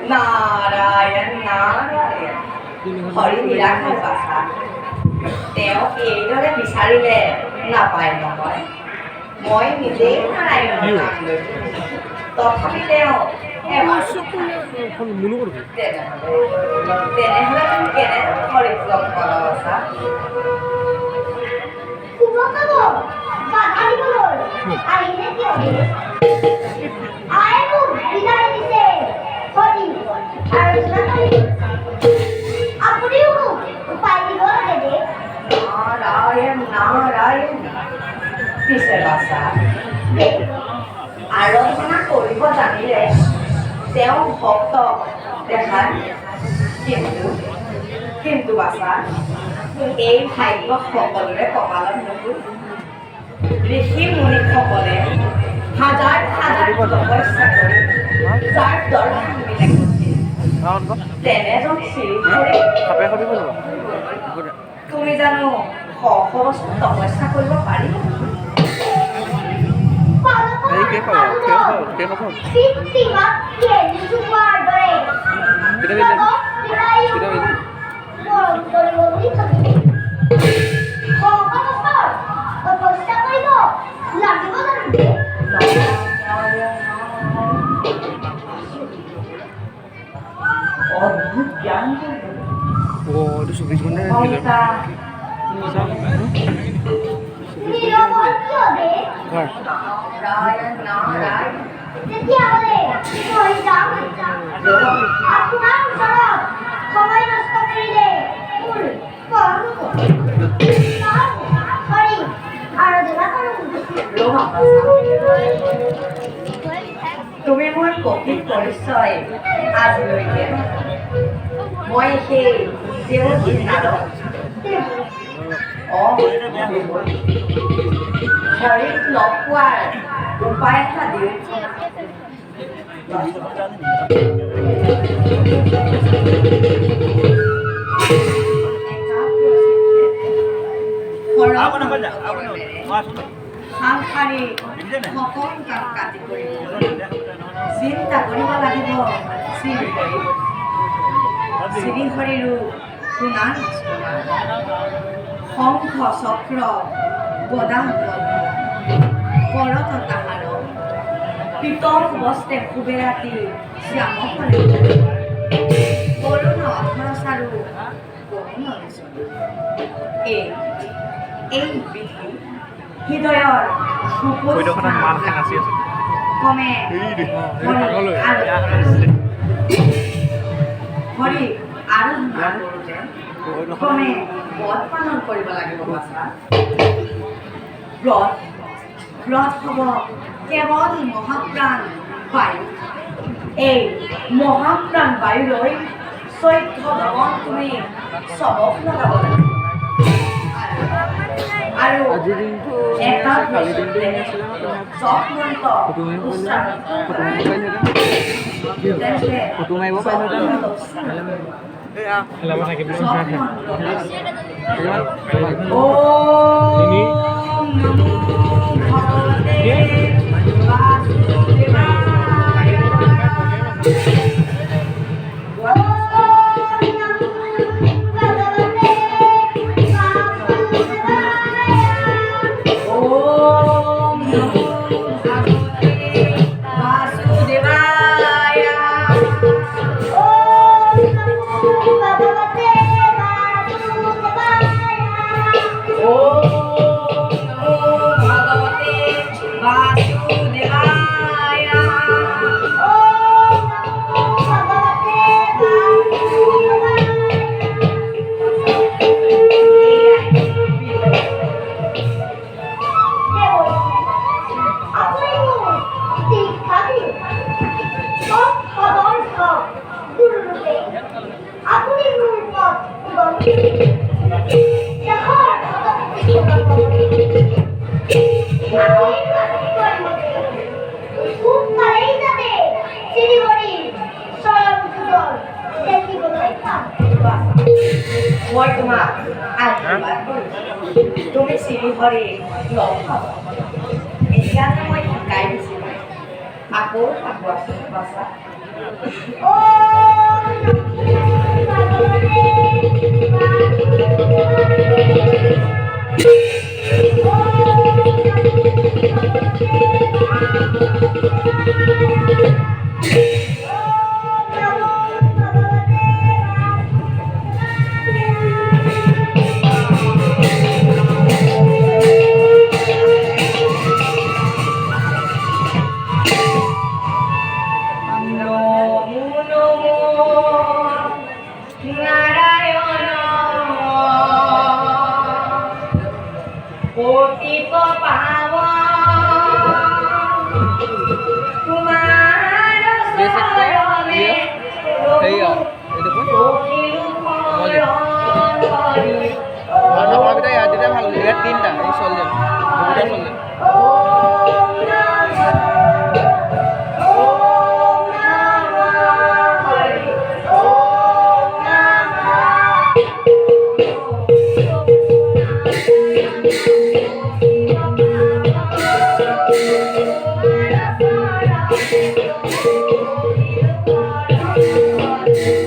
Narayan, Narayan. Hori nirakha basa. Teo এইদৰে বিচাৰিলে নাপায় নহয়। মই নিজেই নাৰায়ণৰ নাম লৈছোঁ। তথাপি তেওঁ তেনেহ'লে তুমি কেনে হৰিক লগ পালা বাছা? আলোচনা কৰিম। আপুনিও মোক উপায় দিব লাগে দেই। নাৰায়ণ নাৰায়ণ পিছে বাছা আৰাধনা কৰিব জানিলে তেওঁ ভক্তক দেখায় কিন্তু কিন্তু বাছা এই ভাগ্য সকলোৰে কপালত নতুন ঋষি মুনিসকলে হাজাৰ হাজাৰ তপস্যা কৰি যাৰ দৰ্শন তেনেজন শ্ৰী তুমি জানো শ শ বছৰ তপস্যা কৰিব পাৰি অদ্ভুত জ্ঞান itu subis bener gitu. Kar. Narayan Narayan তেতিয়াহ'লে মই যাম। আপোনাৰ ওচৰত সময় নষ্ট কৰিলে মোৰ কৰ্ম হৰি আৰাধনা কৰোঁ। তুমি মোৰ কঠিন পৰিচয় আজিলৈকে মই সেই দেৱকী নাৰদ হৰিক লগ পোৱাৰ উপায় এটা দিওঁ সাংসাৰিক সকলো কাম কাটি কৰিব চিন্তা কৰিব লাগিব শ্ৰীহৰিৰো শুনান শংখ চক্ৰ গদা কৰত তাহাৰ পিতল বস্তে শুবে ৰাতি শ্যাম ফলে কৰুণ অধৰচাৰু কৰুণ এই বিধি হৃদয়ৰ কমে হৰি আৰাধনা কৰোঁতে ক্ৰমে ব্ৰত পালন কৰিব লাগিব বাছা ব্ৰত হ'ব কেৱল মহাপ্ৰাণ বায়ু এই মহাপ্ৰাণ বায়ুলৈ চৈধ্য দমন তুমি চবক লগাব লাগিব আৰু এটা চব মন্ত্ৰ ফটো মাৰিব পাৰিলো মই তোমাক আশীৰ্বাদ কৰিছোঁ তুমি শ্ৰীহৰি লগ পাবা এতিয়াতে মই শিকাই দিছিলোঁ আকৌ আগুৱাচোন বাছা Thank you.